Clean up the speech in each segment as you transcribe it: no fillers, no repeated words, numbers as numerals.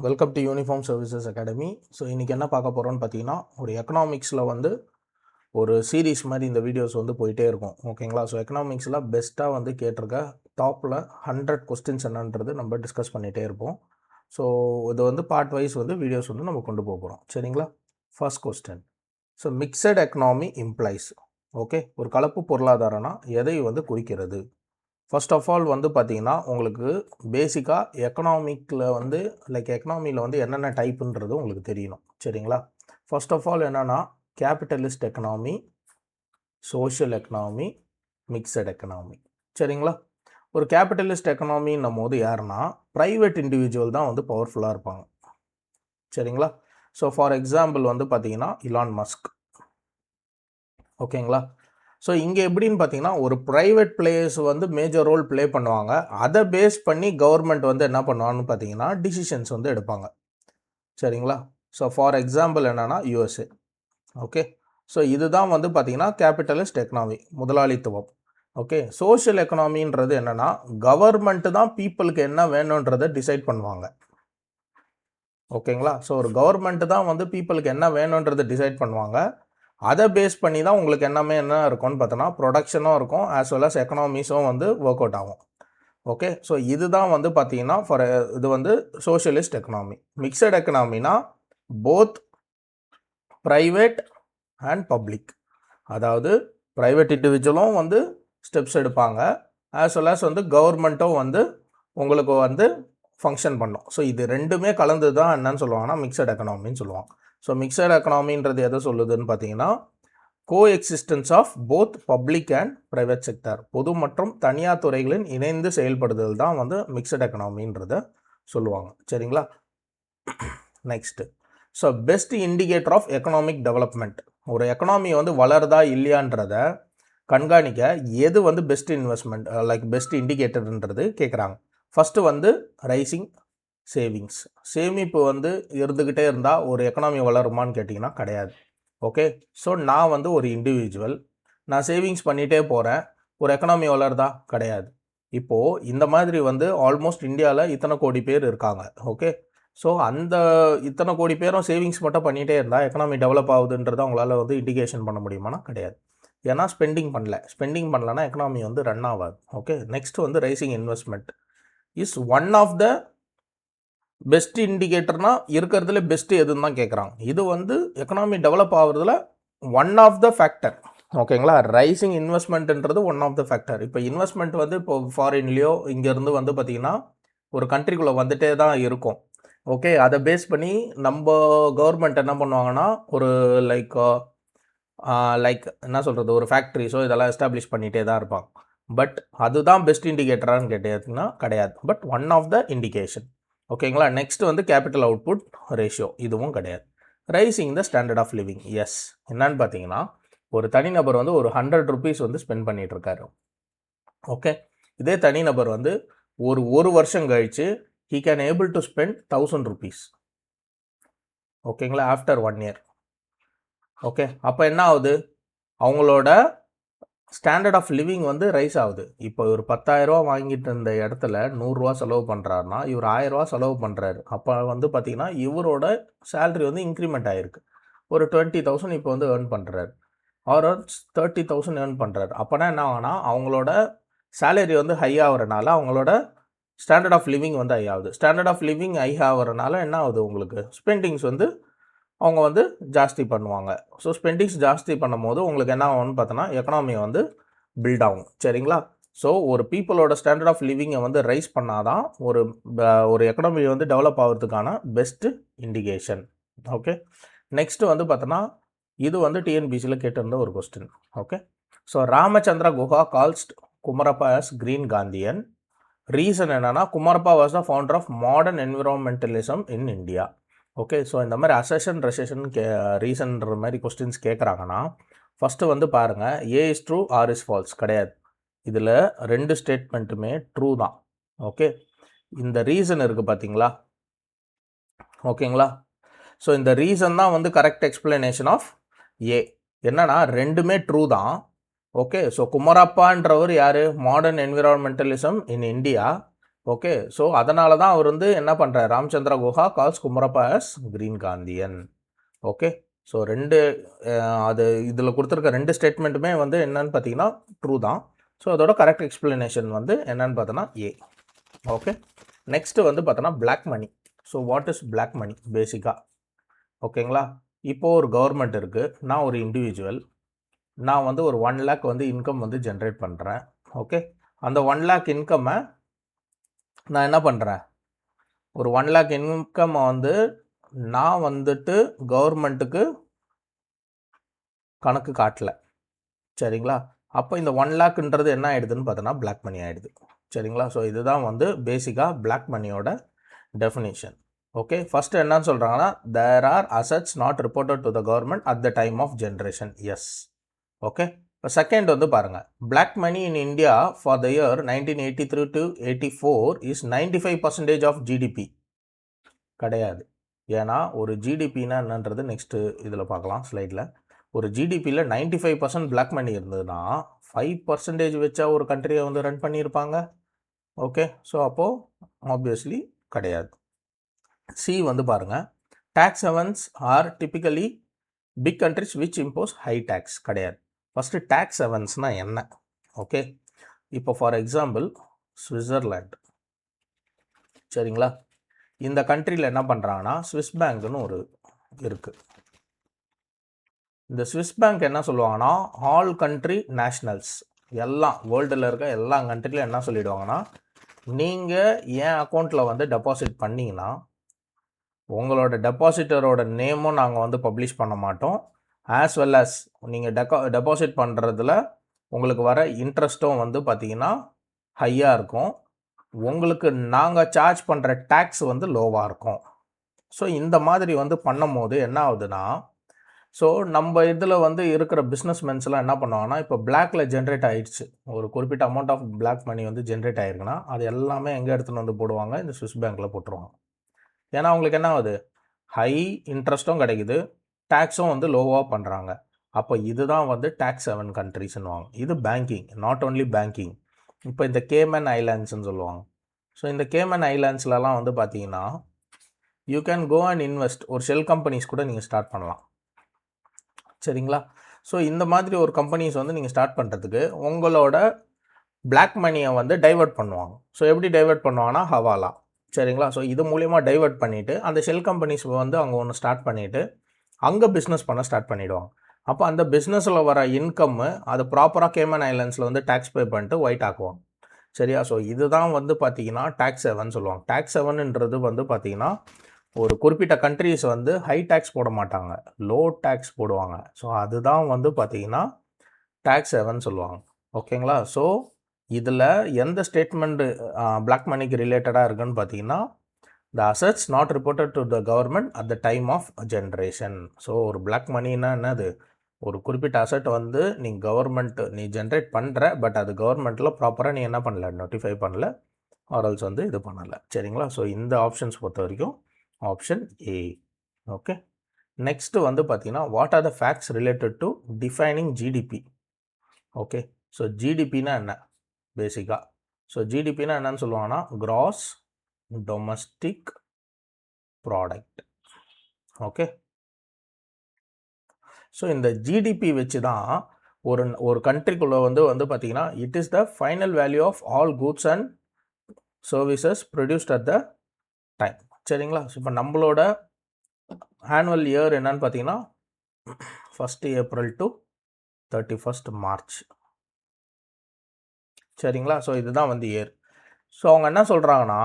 Welcome to uniform services academy. So இன்றைக்கி என்ன பார்க்க போகிறோன்னு பார்த்தீங்கன்னா, ஒரு எக்கனாமிக்ஸில் வந்து ஒரு சீரீஸ் மாதிரி இந்த வீடியோஸ் வந்து போயிட்டே இருக்கும். ஓகேங்களா? ஸோ எக்கனாமிக்ஸில் பெஸ்ட்டாக வந்து கேட்டிருக்க டாப்பில் 100 கொஸ்டின்ஸ் என்னன்றது நம்ம டிஸ்கஸ் பண்ணிகிட்டே இருப்போம். ஸோ இது வந்து பார்ட் வைஸ் வந்து வீடியோஸ் வந்து நம்ம கொண்டு போக போகிறோம். சரிங்களா? First question. So mixed economy implies. Okay, ஒரு கலப்பு பொருளாதாரம்னா எதை வந்து குறிக்கிறது? ஃபர்ஸ்ட் ஆஃப் ஆல் வந்து பார்த்தீங்கன்னா, உங்களுக்கு பேசிக்காக எக்கனாமிக்கில் வந்து எக்கனாமியில் வந்து என்னென்ன டைப்புன்றது உங்களுக்கு தெரியணும். சரிங்களா? ஃபர்ஸ்ட் ஆஃப் ஆல் என்னென்னா capitalist economy, social economy, mixed economy. சரிங்களா? ஒரு கேபிட்டலிஸ்ட் எக்கனாமின்னும் போது யாருன்னா ப்ரைவேட் இண்டிவிஜுவல் தான் வந்து பவர்ஃபுல்லாக இருப்பாங்க. சரிங்களா? ஸோ ஃபார் எக்ஸாம்பிள் வந்து பார்த்தீங்கன்னா இலான் மஸ்க். ஓகேங்களா? ஸோ இங்கே எப்படின்னு பார்த்தீங்கன்னா, ஒரு ப்ரைவேட் பிளேயர்ஸ் வந்து மேஜர் ரோல் ப்ளே பண்ணுவாங்க. அதை பேஸ் பண்ணி கவர்மெண்ட் வந்து என்ன பண்ணுவான்னு பார்த்தீங்கன்னா டிசிஷன்ஸ் வந்து எடுப்பாங்க. சரிங்களா? ஸோ ஃபார் எக்ஸாம்பிள் என்னென்னா யூஎஸ்ஏ. ஓகே, ஸோ இதுதான் வந்து பார்த்தீங்கன்னா கேபிட்டலிஸ்ட் எக்கனாமி, முதலாளித்துவம். ஓகே, சோஷியல் எக்கனாமின்றது என்னென்னா கவர்மெண்ட்டு தான் பீப்புளுக்கு என்ன வேணுன்றதை டிசைட் பண்ணுவாங்க. ஓகேங்களா? ஸோ ஒரு கவர்மெண்ட்டு தான் வந்து பீப்புளுக்கு என்ன வேணுன்றதை டிசைட் பண்ணுவாங்க. அதை பேஸ் பண்ணி தான் உங்களுக்கு என்ன இருக்கும்னு பார்த்தோன்னா ப்ரொடக்ஷனும் இருக்கும், ஆஸ் வெல் அஸ் எக்கனாமிஸும் வந்து ஒர்க் அவுட் ஆகும். ஓகே, ஸோ இதுதான் வந்து பார்த்தீங்கன்னா இது வந்து சோஷியலிஸ்ட் எக்கனாமி. மிக்சட் எக்கனாமினா போத் ப்ரைவேட் அண்ட் பப்ளிக். அதாவது ப்ரைவேட் இண்டிவிஜுவலும் வந்து ஸ்டெப்ஸ் எடுப்பாங்க, ஆஸ் வெல் அஸ் வந்து கவர்மெண்ட்டும் வந்து உங்களுக்கு வந்து ஃபங்க்ஷன் பண்ணும். ஸோ இது ரெண்டுமே கலந்து தான் என்னன்னு சொல்லுவாங்கன்னா மிக்சட் எக்கனாமின்னு சொல்லுவாங்க. ஸோ மிக்சட் எக்கனாமின்றது எதை சொல்லுதுன்னு பார்த்தீங்கன்னா coexistence of both public and private sector, பொது மற்றும் தனியார் துறைகளின் இணைந்து செயல்படுதல் தான் வந்து மிக்சட் எக்கனாமின்றத சொல்லுவாங்க. சரிங்களா? Next, so best indicator of economic development. ஒரு எக்கனாமி வந்து வளருதா இல்லையான்றத கண்காணிக்க எது வந்து பெஸ்ட் இன்வெஸ்ட்மெண்ட் பெஸ்ட் இண்டிகேட்டர்ன்றது கேட்குறாங்க. ஃபஸ்ட்டு வந்து ரைசிங் சேவிங்ஸ். சேமிப்பு வந்து இருந்துக்கிட்டே இருந்தால் ஒரு எக்கனாமி வளருமான்னு கேட்டிங்கன்னா கிடையாது. ஓகே, ஸோ நான் வந்து ஒரு இண்டிவிஜுவல், நான் சேவிங்ஸ் பண்ணிகிட்டே போகிறேன், ஒரு எக்கனாமி வளருதா? கிடையாது. இப்போது இந்த மாதிரி வந்து ஆல்மோஸ்ட் இந்தியாவில் இத்தனை கோடி பேர் இருக்காங்க. ஓகே, ஸோ அந்த இத்தனை கோடி பேரும் சேவிங்ஸ் மட்டும் பண்ணிகிட்டே இருந்தால் எக்கனாமி டெவலப் ஆகுதுன்றதை அவங்களால வந்து இண்டிகேஷன் பண்ண முடியுமானா கிடையாது. ஏன்னா ஸ்பெண்டிங் பண்ணலன்னா எக்கனாமி வந்து ரன் ஆகாது. ஓகே, நெக்ஸ்ட் வந்து rising investment is one of the best இண்டிகேட்டர்னா இருக்கிறதுல பெஸ்ட்டு எதுன்னு தான் கேட்குறாங்க. இது வந்து எக்கனாமி டெவலப் ஆகுறதுல ஒன் ஆஃப் த ஃபேக்டர். ஓகேங்களா? ரைசிங் இன்வெஸ்ட்மெண்ட்ன்றது ஒன் ஆஃப் த ஃபேக்டர். இப்போ இன்வெஸ்ட்மெண்ட் வந்து இப்போ ஃபாரின்லேயோ இங்கேருந்து வந்து பார்த்திங்கன்னா ஒரு கண்ட்ரிக்குள்ளே வந்துட்டே தான் இருக்கும். ஓகே, அதை பேஸ் பண்ணி நம்ம கவர்மெண்ட் என்ன பண்ணுவாங்கன்னா ஒரு என்ன சொல்கிறது, ஒரு ஃபேக்ட்ரிஸோ இதெல்லாம் எஸ்டாப்ளிஷ் பண்ணிகிட்டே தான் இருப்பாங்க. பட் அதுதான் பெஸ்ட் இண்டிகேட்டரான்னு கேட்டீங்கன்னா கிடையாது. But one of the indication. ஓகேங்களா? நெக்ஸ்ட் வந்து கேபிட்டல் அவுட்புட் ரேஷியோ, இதுவும் கிடையாது. Rising the standard of living. Yes, என்னன்னு பார்த்தீங்கன்னா ஒரு தனிநபர் வந்து ஒரு 100 rupees வந்து ஸ்பெண்ட் பண்ணிட்டு இருக்காரு. ஓகே, இதே தனிநபர் வந்து ஒரு வருஷம் கழிச்சு he can able to spend 1000 rupees. ஓகேங்களா? After 1 year. ஓகே, அப்போ என்ன ஆகுது, அவங்களோட ஸ்டாண்டர்ட் ஆஃப் லிவிங் வந்து ரைஸ் ஆகுது. இப்போ ஒரு 10,000 வாங்கிட்டு இருந்த இடத்துல 100 செலவு பண்ணுறாருனா இவர் 1000 செலவு பண்ணுறாரு. அப்போ வந்து பார்த்திங்கன்னா இவரோட சேலரி வந்து இன்க்ரிமெண்ட் ஆகிருக்கு. ஒரு 20,000 இப்போ வந்து ஏர்ன் பண்ணுறாரு, ஆர் 30,000 ஏர்ன் பண்ணுறாரு. அப்போனா என்ன ஆகுனா அவங்களோட சேலரி வந்து ஹை ஆகிறனால அவங்களோட ஸ்டாண்டர்ட் ஆஃப் லிவிங் வந்து ஹை ஆகுது. ஸ்டாண்டர்ட் ஆஃப் லிவிங் ஹை ஆகிறனால என்ன ஆகுது, உங்களுக்கு ஸ்பெண்டிங்ஸ் வந்து அவங்க வந்து ஜாஸ்தி பண்ணுவாங்க. ஸோ ஸ்பெண்டிங்ஸ் ஜாஸ்தி பண்ணும் போது உங்களுக்கு என்ன ஆகும்னு பார்த்தோன்னா எக்கனாமி வந்து பில்ட் ஆகும். சரிங்களா? ஸோ ஒரு பீப்புளோட ஸ்டாண்டர்ட் ஆஃப் லிவிங்கை வந்து ரைஸ் பண்ணாதான் ஒரு எக்கனாமி வந்து டெவலப் ஆகிறதுக்கான பெஸ்ட்டு இண்டிகேஷன். ஓகே, நெக்ஸ்ட்டு வந்து பார்த்தோன்னா இது வந்து டிஎன்பிசியில் கேட்டிருந்த ஒரு question. Okay, so Ramachandra Guha calls Kumarappa as green Gandhian. Reason என்னன்னா Kumarappa was the founder of modern environmentalism in India. Okay, so இந்த மாதிரி அசெஷன் ரெசெஷன் ரீசன்ற மாதிரி கொஸ்டின்ஸ் கேட்குறாங்கன்னா ஃபஸ்ட்டு வந்து பாருங்கள், A is true or is false கிடையாது. இதில் 2 ஸ்டேட்மெண்ட்டுமே ட்ரூ தான். ஓகே, இந்த ரீசன் இருக்குது பார்த்தீங்களா? ஓகேங்களா? ஸோ இந்த ரீசன் தான் வந்து கரெக்ட் எக்ஸ்பிளனேஷன் ஆஃப் ஏ. என்னன்னா ரெண்டுமே ட்ரூ தான். ஓகே, ஸோ குமரப்பான்றவர் யார்? Modern environmentalism in India. Okay. So அதனால தான் அவர் வந்து என்ன பண்ணுறார், Ramachandra Guha calls Kumarappa as green Gandhian. Okay. So 2 அது இதில் கொடுத்துருக்க 2 ஸ்டேட்மெண்ட்டுமே வந்து என்னன்னு பார்த்தீங்கன்னா ட்ரூ தான். ஸோ அதோட கரெக்ட் எக்ஸ்பிளனேஷன் வந்து என்னன்னு பார்த்தோன்னா ஏ. ஓகே. நெக்ஸ்ட்டு வந்து பார்த்தோன்னா black money. So what is black money பேசிக்காக? ஓகேங்களா. இப்போது ஒரு கவர்மெண்ட் இருக்குது, நான் ஒரு இண்டிவிஜுவல், நான் வந்து ஒரு 1 lakh வந்து இன்கம் வந்து ஜென்ரேட் பண்ணுறேன். ஓகே. அந்த 1 lakh இன்கம்மை நான் என்ன பண்ணுறேன், ஒரு 1 lakh இன்கம்மை வந்து நான் வந்துட்டு கவர்மெண்ட்டுக்கு கணக்கு காட்டல. சரிங்களா. அப்போ இந்த 1 lakhன்றது என்ன ஆகிடுதுன்னு பார்த்தோன்னா பிளாக் மணி ஆகிடுது. சரிங்களா. ஸோ இதுதான் வந்து பேசிக்காக பிளாக் மணியோட டெஃபினிஷன். ஓகே. ஃபஸ்ட்டு என்னன்னு சொல்கிறாங்கன்னா, there are assets not reported to the government at the time of generation. Yes. Okay. இப்போ செகண்ட் வந்து பாருங்கள், black money in India for the year 1983 to 84 is 95% of GDP. கிடையாது. ஏன்னா ஒரு ஜிடிபின்னா என்னன்றது நெக்ஸ்ட்டு இதில் பார்க்கலாம் ஸ்லைடில். ஒரு ஜிடிபியில் 95% பிளாக் மணி இருந்ததுன்னா 5% வச்சா ஒரு கண்ட்ரியை வந்து ரன் பண்ணியிருப்பாங்க. ஓகே. ஸோ அப்போது ஆப்வியஸ்லி கிடையாது. சி வந்து பாருங்கள், tax havens are typically big countries which impose high tax. கிடையாது. ஃபஸ்ட்டு டேக்ஸ் ஹெவன்ஸ்னால் என்ன? ஓகே. இப்போ ஃபார் எக்ஸாம்பிள் சுவிட்சர்லாண்ட், சரிங்களா. இந்த கண்ட்ரியில் என்ன பண்ணுறாங்கன்னா ஸ்விஸ் பேங்க்னு ஒரு இருக்குது. இந்த ஸ்விஸ் பேங்க் என்ன சொல்லுவாங்கன்னா, ஆல் கண்ட்ரி நேஷ்னல்ஸ் எல்லாம் வேர்ல்டில் இருக்க எல்லா கண்ட்ரிலையும் என்ன சொல்லிவிடுவாங்கன்னா, நீங்கள் என் அக்கௌண்ட்டில் வந்து டெபாசிட் பண்ணிங்கன்னா உங்களோட டெபாசிட்டரோட நேமும் நாங்கள் வந்து பப்ளிஷ் பண்ண மாட்டோம். ஆஸ் வெல் அஸ் நீங்கள் டெபாசிட் பண்ணுறதுல உங்களுக்கு வர இன்ட்ரெஸ்ட்டும் வந்து பார்த்திங்கன்னா ஹையாக இருக்கும். உங்களுக்கு நாங்கள் சார்ஜ் பண்ணுற டேக்ஸ் வந்து லோவாக இருக்கும். ஸோ இந்த மாதிரி வந்து பண்ணும் போது என்ன ஆகுதுன்னா, ஸோ நம்ம இதில் வந்து இருக்கிற பிஸ்னஸ்மென்ஸ்லாம் என்ன பண்ணுவாங்கன்னா, இப்போ பிளாக்ல ஜென்ரேட் ஆகிடுச்சு, ஒரு குறிப்பிட்ட அமௌண்ட் ஆஃப் பிளாக் மணி வந்து ஜென்ரேட் ஆகிருக்குன்னா அது எல்லாமே எங்கே எடுத்துகிட்டு வந்து போடுவாங்க, இந்த ஸ்விஸ் பேங்க்கில் போட்டுருவாங்க. ஏன்னா அவங்களுக்கு என்ன ஆகுது, ஹை இன்ட்ரெஸ்ட்டும் கிடைக்குது, டேக்ஸும் வந்து லோவாக பண்ணுறாங்க. அப்போ இதுதான் வந்து டேக்ஸ் ஹெவன் கண்ட்ரிஸ்ன்னுவாங்க. இது பேங்கிங், நாட் ஓன்லி பேங்கிங். இப்போ இந்த கேமன் ஐலாண்ட்ஸ்ன்னு சொல்லுவாங்க. ஸோ இந்த கேமன் ஐலாண்ட்ஸ்லலாம் வந்து பார்த்தீங்கன்னா you can go and invest, ஒரு ஷெல் கம்பெனிஸ் கூட நீங்கள் ஸ்டார்ட் பண்ணலாம். சரிங்களா. ஸோ இந்த மாதிரி ஒரு கம்பெனிஸ் வந்து நீங்கள் ஸ்டார்ட் பண்ணுறதுக்கு உங்களோட பிளாக் மணியை வந்து டைவெர்ட் பண்ணுவாங்க. ஸோ எப்படி டைவெர்ட் பண்ணுவாங்கன்னா ஹவாலா. சரிங்களா. ஸோ இது மூலிமா டைவெர்ட் பண்ணிவிட்டு அந்த ஷெல் கம்பெனிஸ் வந்து அவங்க ஒன்று ஸ்டார்ட் பண்ணிவிட்டு அங்கே பிஸ்னஸ் பண்ண ஸ்டார்ட் பண்ணிவிடுவாங்க. அப்போ அந்த பிஸ்னஸில் வர இன்கம்மு அது ப்ராப்பராக கேமன் ஐலாண்ட்ஸில் வந்து டேக்ஸ் பே பண்ணிட்டு ஒயிட் ஆக்குவாங்க. சரியா. ஸோ இதுதான் வந்து பார்த்திங்கன்னா டேக்ஸ் ஹெவன் சொல்லுவாங்க. டேக்ஸ் ஹெவன்ன்றது வந்து பார்த்திங்கன்னா ஒரு குறிப்பிட்ட கண்ட்ரிஸ் வந்து ஹை டேக்ஸ் போட மாட்டாங்க, லோ டேக்ஸ் போடுவாங்க. ஸோ அதுதான் வந்து பார்த்திங்கன்னா டேக்ஸ் ஹெவன் சொல்லுவாங்க. ஓகேங்களா. ஸோ இதில் எந்த ஸ்டேட்மெண்ட்டு பிளாக் மணிக்கு ரிலேட்டடாக இருக்குன்னு பார்த்தீங்கன்னா, the assets not reported to the government at the time of generation. So ஒரு பிளாக் மணின்னா என்னது, ஒரு குறிப்பிட்ட அசட் வந்து நீ ஜென்ரேட் பண்ணுற, பட் அது கவர்மெண்ட்டில் ப்ராப்பராக நீ என்ன பண்ணல, நோட்டிஃபை பண்ணல, ஆர்எல்ஸ் வந்து இது பண்ணலை. சரிங்களா. ஸோ இந்த ஆப்ஷன்ஸ் பொறுத்த வரைக்கும் ஆப்ஷன் ஏ. ஓகே. நெக்ஸ்ட்டு வந்து பார்த்தீங்கன்னா, what are the facts related to defining GDP. Okay. So ஜிடிபின்னா என்ன பேசிக்காக? ஸோ ஜிடிபின்னா என்னன்னு சொல்லுவாங்கன்னா gross domestic product. Okay. So இந்த ஜிடிபி வச்சு தான் ஒரு கண்ட்ரிக்குள்ளே வந்து பார்த்தீங்கன்னா it is the final value of all goods and services produced at the time. சரிங்களா. ஸோ இப்போ நம்மளோட ஆனுவல் இயர் என்னன்னு பார்த்தீங்கன்னா 1st April to 31st March. சரிங்களா. ஸோ இதுதான் வந்து இயர். ஸோ அவங்க என்ன சொல்கிறாங்கன்னா,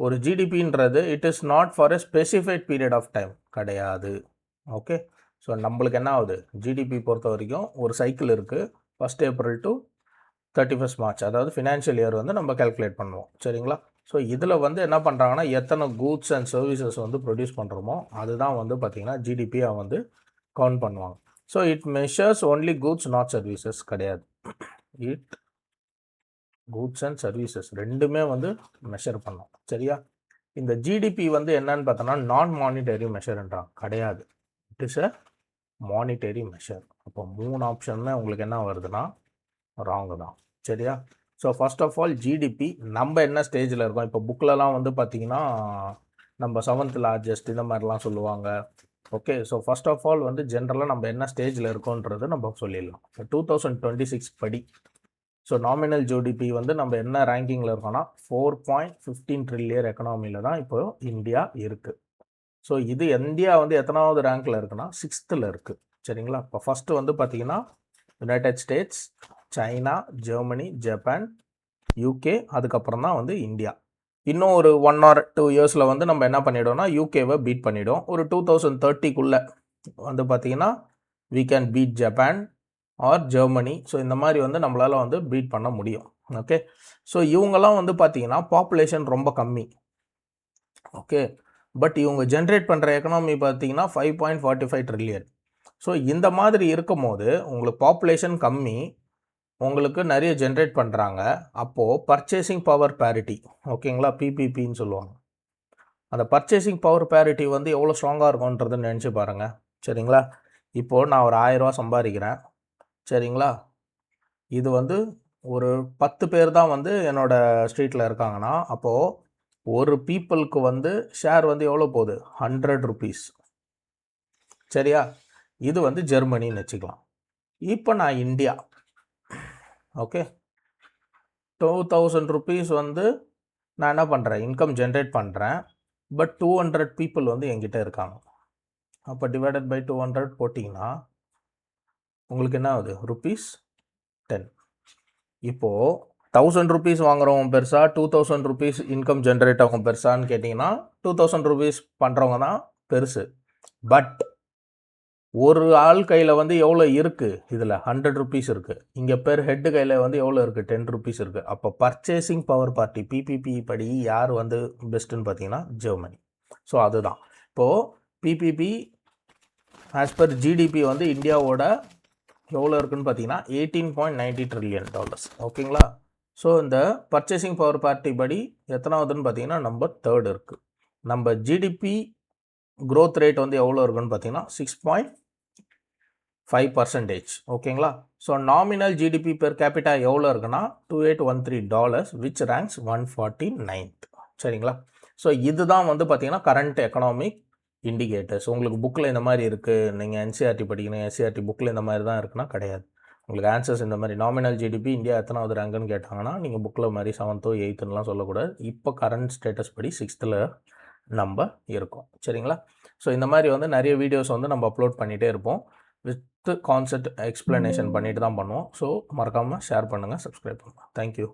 ஒரு ஜிடிபின்றது it is not for a specified period of time கிடையாது. ஓகே. ஸோ நம்மளுக்கு என்ன ஆகுது, ஜிடிபி பொறுத்த வரைக்கும் ஒரு சைக்கிள் இருக்குது, 1st April to 31st March, அதாவது ஃபினான்ஷியல் இயர் வந்து நம்ம கேல்குலேட் பண்ணுவோம். சரிங்களா. ஸோ இதில் வந்து என்ன பண்ணுறாங்கன்னா, எத்தனை கூட்ஸ் அண்ட் சர்வீசஸ் வந்து ப்ரொடியூஸ் பண்ணுறோமோ அதுதான் வந்து பார்த்திங்கன்னா ஜிடிபியாக வந்து கவுண்ட் பண்ணுவாங்க. So it measures only goods not services கிடையாது. இட் கூட்ஸ் அண்ட் சர்வீசஸ் ரெண்டுமே வந்து மெஷர் பண்ணோம். சரியா. இந்த ஜிடிபி வந்து என்னன்னு பார்த்தோன்னா நான் மானிட்டரி மெஷர்ன்றாங்க, கிடையாது. It is a monetary measure. அப்போ 3 ஆப்ஷனுமே உங்களுக்கு என்ன வருதுன்னா ராங்கு தான். சரியா. So first of all GDP நம்ம என்ன ஸ்டேஜில் இருக்கோம். இப்போ புக்கிலலாம் வந்து பார்த்தீங்கன்னா நம்ம 7th லார்ஜஸ்ட் இந்த மாதிரிலாம் சொல்லுவாங்க. Okay, so first of all வந்து ஜென்ரலாக நம்ம என்ன ஸ்டேஜில் இருக்கோன்றது நம்ம சொல்லிடலாம். 2026 படி ஸோ நாமினல் ஜிடிபி வந்து நம்ம என்ன ரேங்கிங்கில் இருக்கோம்னா 4.15 ட்ரில்லியன் எக்கனாமியில் தான் இப்போ இந்தியா இருக்குது. ஸோ இது இந்தியா வந்து எத்தனாவது ரேங்க்கில் இருக்குன்னா 6th இருக்குது. சரிங்களா. இப்போ ஃபஸ்ட்டு வந்து பார்த்தீங்கன்னா United states, China, Germany, Japan, UK, அதுக்கப்புறம் தான் வந்து இந்தியா. இன்னும் ஒரு 1 or 2 இயர்ஸில் வந்து நம்ம என்ன பண்ணிவிடுவோம்னா யூகேவை பீட் பண்ணிவிடும். ஒரு 2030 வந்து பார்த்தீங்கன்னா we can beat Japan or Germany. So இந்த மாதிரி வந்து நம்மளால் வந்து பீட் பண்ண முடியும். ஓகே, ஸோ இவங்கெல்லாம் வந்து பார்த்தீங்கன்னா பாப்புலேஷன் ரொம்ப கம்மி. ஓகே, பட் இவங்க ஜென்ரேட் பண்ணுற எக்கனாமி பார்த்தீங்கன்னா 5.45 ட்ரில்லியன். ஸோ இந்த மாதிரி இருக்கும் போது உங்களுக்கு பாப்புலேஷன் கம்மி, உங்களுக்கு நிறைய ஜென்ரேட் பண்ணுறாங்க. அப்போது பர்ச்சேசிங் பவர் பேரிட்டி, ஓகேங்களா, பிபிபின்னு சொல்லுவாங்க. அந்த பர்ச்சேசிங் பவர் பேரிட்டி வந்து எவ்வளோ ஸ்ட்ராங்காக இருக்கும்ன்றதை நினச்சி பாருங்கள். சரிங்களா. இப்போது நான் ஒரு 1000 ரூபா சம்பாதிக்கிறேன். சரிங்களா. இது வந்து ஒரு 10 பேர் தான் வந்து என்னோடய ஸ்ட்ரீட்டில் இருக்காங்கன்னா அப்போது ஒரு பீப்புளுக்கு வந்து ஷேர் வந்து எவ்வளோ போகுது, 100 rupees. சரியா. இது வந்து ஜெர்மனின்னு வச்சுக்கலாம். இப்போ நான் இந்தியா, ஓகே, 2000 rupees வந்து நான் என்ன பண்ணுறேன், இன்கம் ஜென்ரேட் பண்ணுறேன். பட் 200 people வந்து என்கிட்ட இருக்காங்க. அப்போ டிவைடட் பை 200 போட்டிங்கன்னா உங்களுக்கு என்ன ஆகுது, ₹10. இப்போது 1000 rupees வாங்குறவங்க பெருசா, 2000 rupees இன்கம் ஜென்ரேட் ஆகும் பெருசான்னு கேட்டிங்கன்னா 2000 rupees பண்ணுறவங்க தான் பெருசு. பட் ஒரு ஆள் கையில் வந்து எவ்வளோ இருக்குது, இதில் 100 rupees இருக்குது. இங்கே பெர் ஹெட்டு கையில் வந்து எவ்வளோ இருக்குது, 10 rupees இருக்குது. அப்போ பர்ச்சேசிங் பவர் பார்ட்டி பிபிபி படி யார் வந்து பெஸ்ட்டுன்னு பார்த்தீங்கன்னா ஜெர்மனி. ஸோ அதுதான் இப்போது பிபிபி ஆஸ் பர் ஜிடிபி வந்து இந்தியாவோட எவ்வளோ இருக்குன்னு பார்த்தீங்கன்னா $18.90 trillion. ஓகேங்களா. ஸோ இந்த பர்ச்சேசிங் பவர் பார்ட்டி படி எத்தனாவதுன்னு பார்த்தீங்கன்னா நம்பர் 3rd இருக்குது. நம்ம ஜிடிபி growth rate வந்து எவ்வளோ இருக்குன்னு பார்த்தீங்கன்னா 6.5%. ஓகேங்களா. So nominal GDP per capita எவ்வளோ இருக்குன்னா $2813, which ranks 149th. சரிங்களா. ஸோ இதுதான் வந்து பார்த்தீங்கன்னா கரண்ட் எக்கனாமிக் இண்டிகேட்டர்ஸ். உங்களுக்கு புக்கில் இந்த மாதிரி இருக்குது, நீங்கள் என்சிஆர்டி படிக்கணும், என்சிஆர்டி புக்கில் இந்த மாதிரி தான் இருக்குன்னா கிடையாது. உங்களுக்கு ஆன்சர்ஸ் இந்த மாதிரி நாமினல் ஜிடிபி இந்தியா எத்தனாவது ரேங்குன்னு கேட்டாங்கன்னா நீங்கள் புக்கில் மாதிரி 7th 8thலாம் சொல்லக்கூடாது. இப்போ கரண்ட் ஸ்டேட்டஸ் படி 6th நம்ம இருக்கோம். சரிங்களா. ஸோ இந்த மாதிரி வந்து நிறைய வீடியோஸ் வந்து நம்ம அப்லோட் பண்ணிகிட்டே இருப்போம். வித் கான்செப்ட் எக்ஸ்ப்ளனேஷன் பண்ணிட்டு தான் பண்ணுவோம். ஸோ மறக்காமல் ஷேர் பண்ணுங்கள், சப்ஸ்கிரைப் பண்ணுங்கள். தேங்க்யூ.